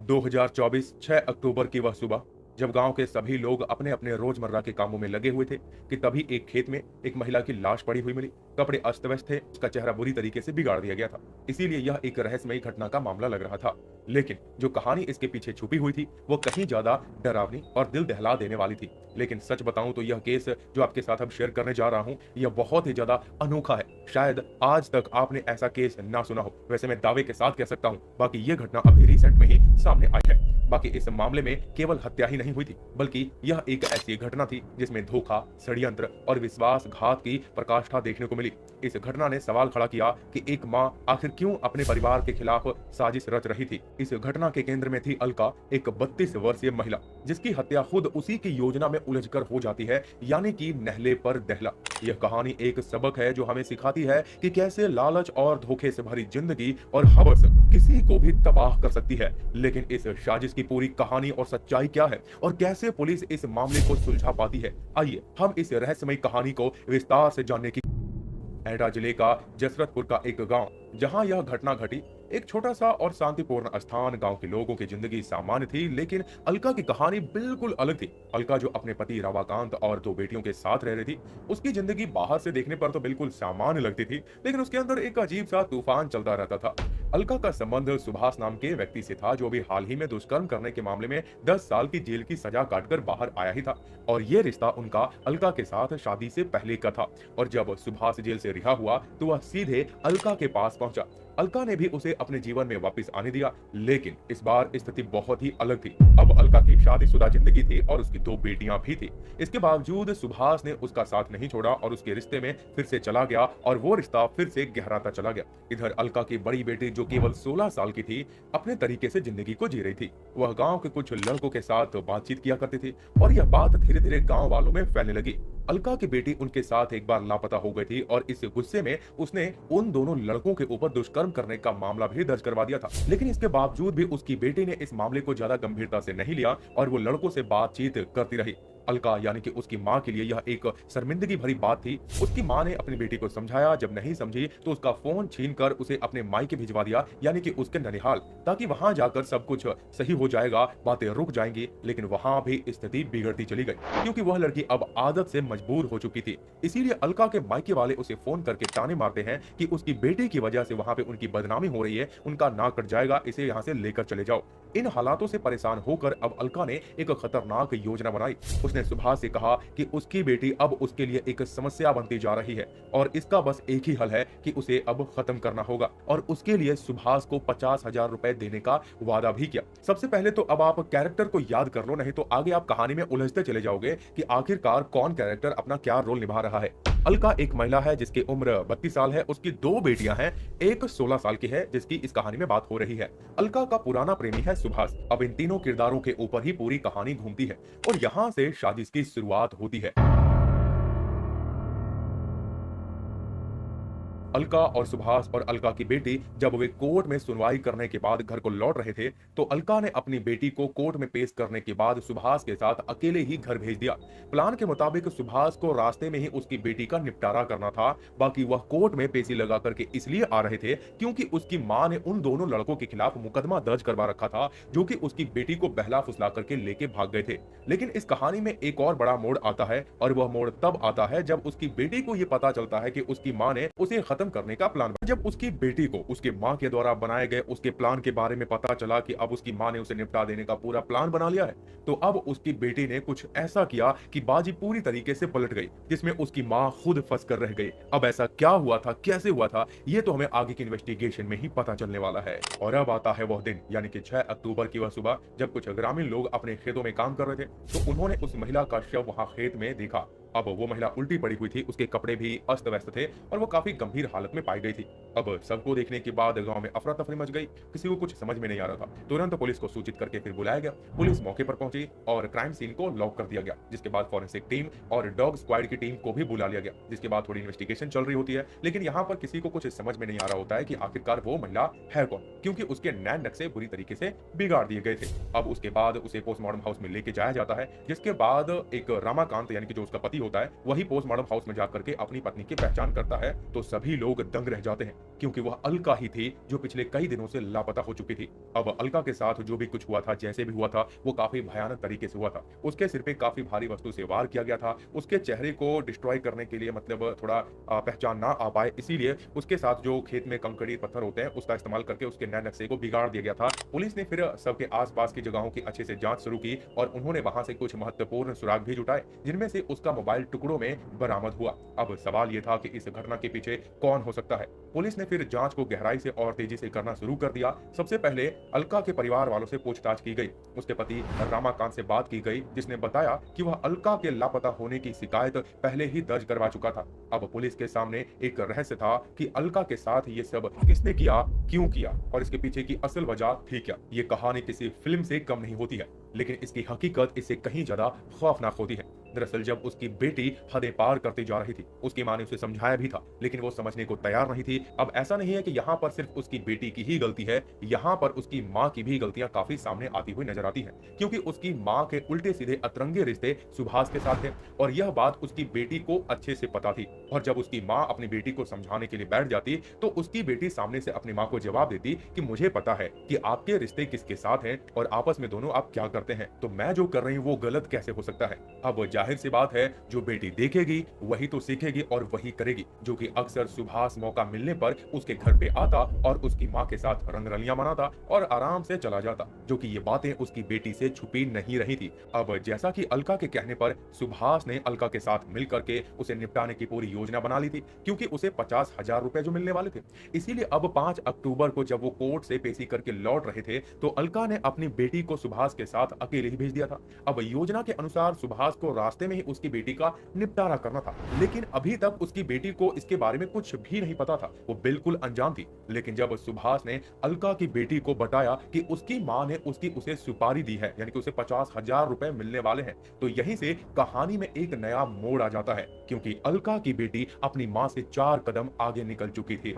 2024 6 अक्टूबर की वह सुबह जब गांव के सभी लोग अपने अपने रोजमर्रा के कामों में लगे हुए थे कि तभी एक खेत में एक महिला की लाश पड़ी हुई मिली। कपड़े अस्त व्यस्त थे, उसका चेहरा बुरी तरीके से बिगाड़ दिया गया था। इसीलिए यह एक रहस्यमयी घटना का मामला लग रहा था। लेकिन जो कहानी इसके पीछे छुपी हुई थी वो कहीं ज्यादा डरावनी और दिल दहला देने वाली थी। लेकिन सच बताऊं तो यह केस जो आपके साथ अब शेयर करने जा रहा हूं यह बहुत ही ज्यादा अनोखा है। शायद आज तक आपने ऐसा केस ना सुना हो। वैसे मैं दावे के साथ कह सकता हूं, बाकी यह घटना अभी रिसेंट में ही सामने आई है। बाकी इस मामले में केवल हत्या ही नहीं हुई थी, बल्कि यह एक ऐसी घटना थी जिसमें धोखा, षड्यंत्र और विश्वासघात की प्रकाष्ठा देखने को मिली। इस घटना ने सवाल खड़ा किया कि एक मां आखिर क्यों अपने परिवार के खिलाफ साजिश रच रही थी। इस घटना के केंद्र में थी अलका, एक 32 वर्षीय महिला जिसकी हत्या खुद उसी की योजना में उलझकर हो जाती है, यानी कि नहले पर दहला। यह कहानी एक सबक है जो हमें सिखाती है कि कैसे लालच और धोखे से भरी जिंदगी और हवस किसी को भी तबाह कर सकती है। लेकिन इस साजिश की पूरी कहानी और सच्चाई क्या है और कैसे पुलिस इस मामले को सुलझा पाती है, आइए हम इस रहस्यमयी कहानी को विस्तार से जानने की। एटा जिले का जसरतपुर का एक गांव जहां यह घटना घटी, एक छोटा सा और शांतिपूर्ण स्थान। गांव के लोगों की जिंदगी सामान्य थी, लेकिन अलका की कहानी बिल्कुल अलग थी। अलका जो अपने पति रमाकांत और 2 बेटियों के साथ रह रही थी, उसकी जिंदगी बाहर से देखने पर तो बिल्कुल सामान्य लगती थी, लेकिन उसके अंदर एक अजीब सा तूफान चलता रहता था। अलका का संबंध सुभाष नाम के व्यक्ति से था, जो भी हाल ही में दुष्कर्म करने के मामले में 10 साल की जेल की सजा काटकर बाहर आया ही था। और ये रिश्ता उनका अलका के साथ शादी से पहले का था। और जब सुभाष जेल से रिहा हुआ तो वह सीधे अलका के पास पहुंचा। अलका ने भी उसे अपने जीवन में वापस आने दिया, लेकिन इस बार स्थिति बहुत ही अलग थी। अब अलका की शादीशुदा जिंदगी थी और उसकी 2 बेटियां भी थी। इसके बावजूद सुभाष ने उसका साथ नहीं छोड़ा और उसके रिश्ते में फिर से चला गया और वो रिश्ता फिर से गहराता चला गया। इधर अलका की बड़ी बेटी जो केवल 16 साल की थी, अपने तरीके से जिंदगी को जी रही थी। वह गांव के कुछ लड़कों के साथ बातचीत किया करती थी और यह बात धीरे धीरे गांव वालों में फैलने लगी। अलका की बेटी उनके साथ एक बार लापता हो गई थी और इस गुस्से में उसने उन दोनों लड़कों के ऊपर दुष्कर्म करने का मामला भी दर्ज करवा दिया था। लेकिन इसके बावजूद भी उसकी बेटी ने इस मामले को ज्यादा गंभीरता से नहीं लिया और वो लड़कों से बातचीत करती रही। अलका यानी कि उसकी मां के लिए यह एक शर्मिंदगी भरी बात थी। उसकी मां ने अपनी बेटी को समझाया, जब नहीं समझी तो उसका फोन छीनकर उसे अपने मायके भिजवा दिया, यानी कि उसके ननिहाल, ताकि वहां जाकर सब कुछ सही हो जाएगा, बातें रुक जाएंगी। लेकिन वहां भी स्थिति बिगड़ती चली गई, क्योंकि वह लड़की अब आदत से मजबूर हो चुकी थी। इसीलिए अलका के मायके वाले उसे फोन करके ताने मारते हैं कि उसकी बेटी की वजह से वहां पे उनकी बदनामी हो रही है, उनका नाक कट जाएगा, इसे यहाँ से लेकर चले जाओ। इन हालातों से परेशान होकर अब अलका ने एक खतरनाक योजना बनाई। उसने सुभाष से कहा कि उसकी बेटी अब उसके लिए एक समस्या बनती जा रही है और इसका बस एक ही हल है कि उसे अब खत्म करना होगा। और उसके लिए सुभाष को 50,000 रुपए देने का वादा भी किया। सबसे पहले तो अब आप कैरेक्टर को याद कर लो, नहीं तो आगे आप कहानी में उलझते चले जाओगे कि आखिरकार कौन कैरेक्टर अपना क्या रोल निभा रहा है। अलका एक महिला है जिसकी उम्र 32 साल है, उसकी 2 बेटियां हैं, एक 16 साल की है जिसकी इस कहानी में बात हो रही है। अलका का पुराना प्रेमी है सुभाष। अब इन तीनों किरदारों के ऊपर ही पूरी कहानी घूमती है और यहाँ से साजिश की शुरुआत होती है। अलका और सुभाष और अलका की बेटी जब वे कोर्ट में सुनवाई करने के बाद घर को लौट रहे थे, तो अलका ने अपनी बेटी को कोर्ट में पेश करने के बाद सुभाष के साथ अकेले ही घर भेज दिया। प्लान के मुताबिक सुभाष को रास्ते में ही उसकी बेटी का निपटारा करना था। बाकी वह कोर्ट में पेशी लगा करके इसलिए आ रहे थे क्योंकि उसकी मां ने उन दोनों लड़कों के खिलाफ मुकदमा दर्ज करवा रखा था, जो कि उसकी बेटी को बहला फुसला करके लेके भाग गए थे। लेकिन इस कहानी में एक और बड़ा मोड़ आता है, और वह मोड़ तब आता है जब उसकी बेटी को यह पता चलता है कि उसकी मां ने उसे खत्म करने का प्लान बनाया। जब उसकी बेटी को उसके मां के द्वारा बनाए गए उसके प्लान के बारे में पता चला कि अब उसकी मां ने उसे निपटा देने का पूरा प्लान बना लिया है, तो अब उसकी बेटी ने कुछ ऐसा किया कि बाजी पूरी तरीके से पलट गई, जिसमें उसकी मां खुद फंस कर रह गई। अब ऐसा क्या हुआ था, कैसे हुआ था, ये तो हमें आगे की इन्वेस्टिगेशन में ही पता चलने वाला है। और अब आता है वह दिन, यानी कि 6 अक्टूबर की वह सुबह, जब कुछ ग्रामीण लोग अपने खेतों में काम कर रहे थे, तो उन्होंने उस महिला का शव वहां खेत में देखा। अब वो महिला उल्टी पड़ी हुई थी, उसके कपड़े भी अस्त व्यस्त थे और वो काफी गंभीर हालत में पाई गई थी। अब सबको देखने के बाद गांव में अफरा तफरी मच गई। किसी को कुछ समझ में नहीं आ रहा था। तुरंत पुलिस को सूचित करके फिर बुलाया गया। पुलिस मौके पर पहुंची और क्राइम सीन को लॉक कर दिया गया, जिसके बाद फॉरेंसिक टीम और डॉग स्क्वाड की टीम को भी बुला लिया गया, जिसके बाद थोड़ी इन्वेस्टिगेशन चल रही होती है। लेकिन यहाँ पर किसी को कुछ समझ में नहीं आ रहा होता है कि आखिरकार वो महिला है कौन, क्योंकि उसके नैन नक्शे बुरी तरीके से बिगाड़ दिए गए थे। अब उसके बाद उसे पोस्टमार्टम हाउस में लेके जाया जाता है, जिसके बाद एक रमाकांत यानी कि जो उसका पति होता है वही पोस्टमार्टम हाउस में जाकर के अपनी पत्नी की पहचान करता है तो सभी लोग दंग रह जाते हैं, क्योंकि वह अलका ही थी जो पिछले कई दिनों से लापता हो चुकी थी। अब अलका के साथ जो भी कुछ हुआ था, जैसे भी हुआ था, वो काफी भयानक तरीके से हुआ था। उसके सिर पे काफी भारी वस्तु से वार किया गया था। उसके चेहरे को डिस्ट्रॉय करने के लिए, मतलब थोड़ा पहचान ना आ पाए, इसीलिए उसके साथ जो खेत में कंकड़ी पत्थर होते हैं उसका इस्तेमाल करके उसके नए नक्शे को बिगाड़ दिया गया था। पुलिस ने फिर सबके आसपास की जगहों की अच्छे से जांच शुरू की और उन्होंने वहां से कुछ महत्वपूर्ण सुराग भी जुटाए, जिनमें से उसका मोबाइल टुकड़ों में बरामद हुआ। अब सवाल यह था कि इस घटना के पीछे कौन हो सकता है। पुलिस ने फिर जांच को गहराई से और तेजी से करना शुरू कर दिया। सबसे पहले अलका के परिवार वालों से पूछताछ की गई। उसके पति रामाकांत से बात की गई, जिसने बताया कि वह अलका के लापता होने की शिकायत पहले ही दर्ज करवा चुका था। अब पुलिस के सामने एक रहस्य था कि अलका के साथ ये सब किसने किया, क्यों किया और इसके पीछे की असल वजह थी क्या। ये कहानी किसी फिल्म से कम नहीं होती है, लेकिन इसकी हकीकत इससे कहीं ज्यादा खौफनाक होती है। दरअसल जब उसकी बेटी हदें पार करती जा रही थी, उसकी मां ने उसे समझाया भी था, लेकिन वो समझने को तैयार नहीं थी। अब ऐसा नहीं है कि यहाँ पर सिर्फ उसकी बेटी की ही गलती है, यहाँ पर उसकी मां की भी गलतियां काफी सामने आती हुई नजर आती हैं, क्योंकि उसकी मां के उल्टे सीधे अतरंगे रिश्ते सुभाष के साथ थे और यह बात उसकी बेटी को अच्छे से पता थी। और जब उसकी मां अपनी बेटी को समझाने के लिए बैठ जाती तो उसकी बेटी सामने से अपनी मां को जवाब देती कि मुझे पता है कि आपके रिश्ते किसके साथ हैं और आपस में दोनों आप क्या करते हैं, तो मैं जो कर रही हूँ वो गलत कैसे हो सकता है। अब जाहिर सी बात है, जो बेटी देखेगी वही तो सीखेगी और वही करेगी, जो कि अक्सर सुभाष मौका मिलने पर उसके घर पे आता और उसकी मां के साथ रंगरलियां मनाता और आराम से चला जाता, जो कि ये बातें उसकी बेटी से छुपी नहीं रही थी। अब जैसा कि अलका के कहने पर सुभाष ने अलका के साथ मिलकर के उसे निपटाने की पूरी योजना बना ली थी, क्योंकि उसे 50,000 रुपए जो मिलने वाले थे। इसीलिए अब 5 अक्टूबर को जब वो कोर्ट से पेशी करके लौट रहे थे तो अलका ने अपनी बेटी को सुभाष के साथ अकेले ही भेज दिया था। अब योजना के अनुसार सुभाष को रास्ते में ही उसकी बेटी का निपटारा करना था, लेकिन अभी तक उसकी बेटी को इसके बारे में कुछ भी नहीं पता था, वो बिल्कुल अनजान थी। लेकिन जब सुभाष ने अलका की बेटी को बताया कि उसकी मां ने उसे सुपारी दी है, यानी कि उसे 50,000 रुपए मिलने वाले हैं, तो यहीं से कहानी में एक नया मोड़ आ जाता है, क्योंकि अलका की बेटी अपनी मां से 4 कदम आगे निकल चुकी थी।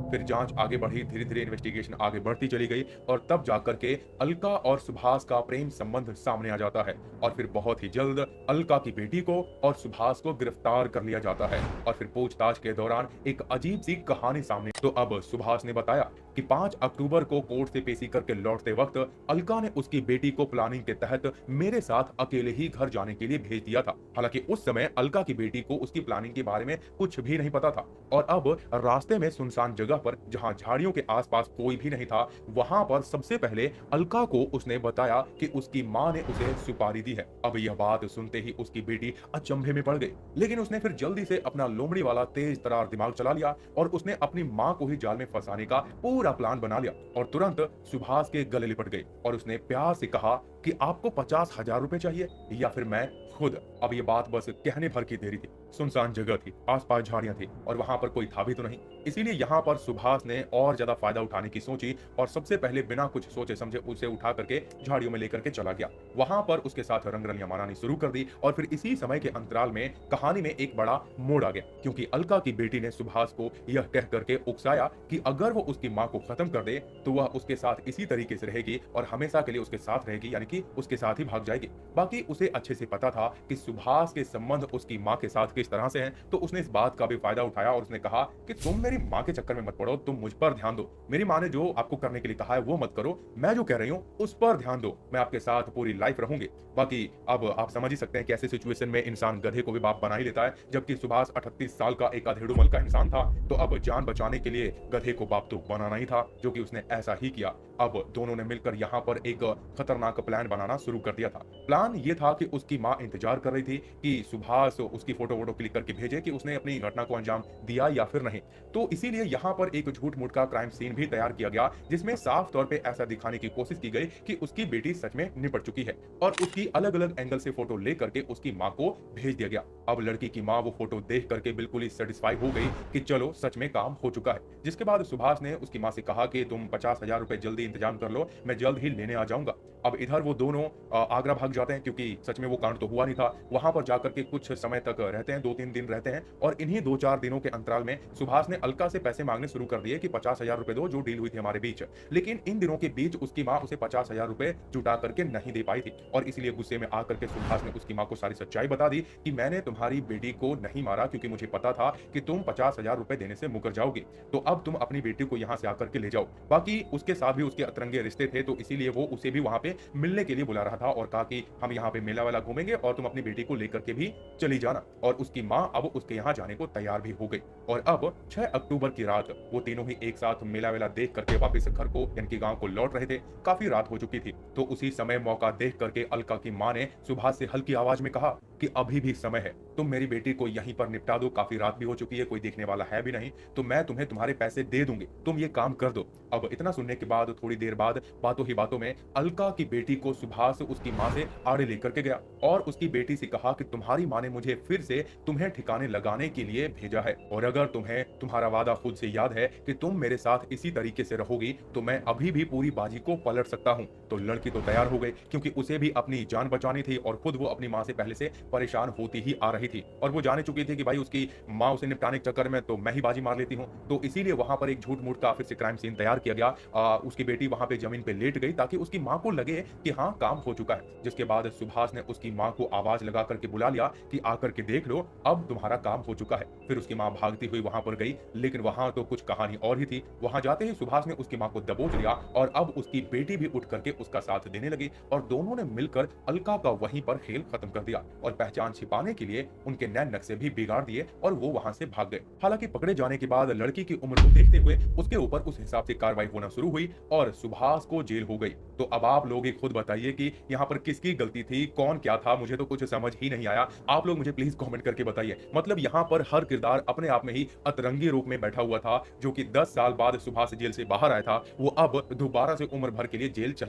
फिर जांच आगे बढ़ी, धीरे धीरे इन्वेस्टिगेशन आगे बढ़ती चली गई और तब जाकर के अलका और सुभाष का प्रेम संबंध सामने आ जाता है और फिर बहुत ही जल्द अलका की बेटी को और सुभाष को गिरफ्तार कर लिया जाता है। और फिर पूछताछ के दौरान एक अजीब सी कहानी सामने। तो अब सुभाष ने बताया कि 5 अक्टूबर को कोर्ट से पेशी करके लौटते वक्त अलका ने उसकी बेटी को प्लानिंग के तहत मेरे साथ अकेले ही घर जाने के लिए भेज दिया था। हालांकि उस समय अलका की बेटी को उसकी प्लानिंग के बारे में कुछ भी नहीं पता था और अब रास्ते में सुनसान जगह पर, जहां झाड़ियों के आसपास कोई भी नहीं था, वहां पर सबसे पहले अलका को उसने बताया कि उसकी मां ने उसे सुपारी दी है। अब यह बात सुनते ही उसकी बेटी अचंभे में पड़ गई, लेकिन उसने फिर जल्दी से अपना लोमड़ी वाला तेज तरार दिमाग चला लिया और उसने अपनी मां को ही जाल में फंसाने का पूरा प्लान बना लिया और तुरंत सुभाष के गले लिपट गई और उसने प्यार से कहा कि आपको 50,000 रुपए चाहिए या फिर मैं खुद। अब ये बात बस कहने भर की देरी थी। सुनसान जगह थी, आसपास झाड़ियां थी और वहां पर कोई था भी तो नहीं। इसीलिए यहाँ पर सुभाष ने और ज्यादा फायदा उठाने की सोची और सबसे पहले बिना कुछ सोचे समझे उसे उठा करके झाड़ियों में लेकर के चला गया। वहां पर उसके साथ रंगरलियां मनानी शुरू कर दी और फिर इसी समय के अंतराल में कहानी में एक बड़ा मोड़ आ गया, क्योंकि अलका की बेटी ने सुभाष को यह कह करके उकसाया कि अगर वो उसकी मां को खत्म कर दे तो वह उसके साथ इसी तरीके से रहेगी और हमेशा के लिए उसके साथ रहेगी, यानी कि उसके साथ ही भाग जाएगी। बाकी उसे अच्छे से पता था कि सुभाष के संबंध उसकी मां के साथ किस तरह से हैं, तो उसने इस बात का भी फायदा उठाया और उसने कहा कि तुम मेरी मां के चक्कर में मत पड़ो, तुम मुझ पर ध्यान दो। मेरी मां ने जो आपको करने के लिए कहा है वो मत करो, मैं जो कह रही हूं उस पर ध्यान दो, मैं आपके साथ पूरी लाइफ रहूंगी। बाकी अब आप समझ ही सकते हैं कि ऐसे सिचुएशन में इंसान गधे को भी बाप बना ही लेता है, जबकि सुभाष 38 साल का एक अधेड़ू मल का इंसान था, तो अब जान बचाने के लिए गधे को बाप तो बनाना ही था, जो कि उसने ऐसा ही किया। अब दोनों ने मिलकर यहाँ पर एक खतरनाक प्लान बनाना शुरू कर दिया था। प्लान ये था कि उसकी मां इंतजार कर रही थी कि सुभाष उसकी फोटो क्लिक करके भेजे कि उसने अपनी घटना को अंजाम दिया या फिर नहीं। तो इसीलिए यहाँ पर एक झूठ मूठ का क्राइम सीन भी तैयार किया गया, जिसमें साफ तौर पे ऐसा दिखाने की कोशिश की गई कि उसकी बेटी सच में निपट चुकी है और उसकी अलग अलग एंगल से फोटो ले करके उसकी मां को भेज दिया गया। अब लड़की की मां वो फोटो देख करके बिल्कुल ही सेटिस्फाई हो गई कि चलो सच में काम हो चुका है। जिसके बाद सुभाष ने उसकी मां से कहा कि तुम 50,000 रुपए जल्दी इंतजाम कर लो, मैं जल्द ही लेने आ जाऊंगा। अब इधर वो दोनों आगरा भाग जाते हैं, क्योंकि सच में वो कांड तो हुआ नहीं था। वहां पर जाकर के कुछ समय तक रहते हैं, 2-3 दिन रहते हैं और इन्हीं 2-4 दिनों के अंतराल में सुभाष ने अलका से पैसे माँगने शुरू कर दिए कि 50,000 रुपए दो, जो डील हुई थी हमारे बीच। लेकिन इन दिनों के बीच उसकी माँ उसे 50,000 रुपए जुटा करके नहीं दे पाई थी और इसलिए गुस्से में आकर के सुभाष ने उसकी माँ को सारी सच्चाई बता दी कि मैंने तुम्हारी बेटी को नहीं मारा क्योंकि मुझे पता था कि तुम 50,000 रुपए देने से मुकर जाओगी। तो अब तुम अपनी बेटी को यहाँ से आकर के ले जाओ। बाकी उसके साथ भी उसके अतरंगे रिश्ते थे, तो इसीलिए वो उसे भी वहाँ पे मिलने के लिए बुला रहा था और कहा कि हम यहाँ पे मेला-वेला घूमेंगे और तुम अपनी बेटी को लेकर के भी चली जाना। और उसकी माँ अब उसके यहाँ जाने को तैयार भी हो गई। और अब 6 अक्टूबर की रात वो तीनों ही एक साथ मेला-वेला देख करके वापस घर को यानी कि गाँव को लौट रहे थे। काफ़ी रात हो चुकी थी। तो उसी समय मौका देख करके अलका की माँ ने सुभाष से हल्की आवाज़ में कहा कि अभी भी समय है। तुम मेरी बेटी को यहीं पर निपटा दो, काफ़ी रात भी हो चुकी है, कोई देखने वाला है भी नहीं, तो मैं तुम्हें तुम्हारे पैसे दे दूँगी। तुम ये काम कर दो। अब इतना सुनने के बाद थोड़ी देर बाद बातों ही बातों में अलका की बेटी को सुभाष उसकी माँ से आड़े लेकर के गया और उसकी बेटी से कहा कि तुम्हारी माँ ने मुझे फिर से तुम्हें ठिकाने लगाने के लिए भेजा है और अगर तुम्हें तुम्हारा वादा खुद से याद है कि तुम मेरे साथ इसी तरीके से रहोगी तो मैं अभी भी पूरी बाजी को पलट सकता हूँ। तो लड़की तो तैयार हो गई क्योंकि उसे भी अपनी जान बचानी थी और खुद वो अपनी माँ से पहले से परेशान होती ही आ रही थी और वो जाने चुकी थी कि भाई उसकी माँ उसे निपटाने के चक्कर में तो मैं ही बाजी मार लेती हूँ। तो इसीलिए वहां पर एक झूठ मूठ का फिर से क्राइम सीन तैयार किया गया। उसकी बेटी वहां पे जमीन पे लेट गई ताकि उसकी माँ को लगे कि हाँ काम हो चुका है। जिसके बाद सुभाष ने उसकी माँ को आवाज लगा करके बुला लिया कि आकर के देख लो, अब तुम्हारा काम हो चुका है। फिर उसकी माँ भागती हुई वहां पर गई, लेकिन वहां तो कुछ कहानी और ही थी। वहां जाते ही सुभाष ने उसकी माँ को दबोच लिया और अब उसकी बेटी भी उठ करके उसका साथ देने लगी और दोनों ने मिलकर अलका का वहीं पर खेल खत्म कर दिया और पहचान छिपाने के लिए उनके नैन नक्शे भी बिगाड़ दिए और वो वहां से भाग गए। हालांकि पकड़े जाने के बाद लड़की की उम्र को देखते हुए उसके ऊपर उस हिसाब से कार्रवाई होना शुरू हुई और सुभाष को जेल हो गई। तो अब आप लोग ही खुद बताइए कि यहाँ पर किसकी गलती थी, कौन क्या था, मुझे तो कुछ समझ ही नहीं आया। आप लोग मुझे प्लीज कमेंट करके बताइए। मतलब यहाँ पर हर किरदार अपने आप में ही अतरंगी रूप में बैठा हुआ था, जो कि 10 साल बाद सुभाष जेल से बाहर आया था, वो अब दोबारा से उम्र भर के लिए जेल चल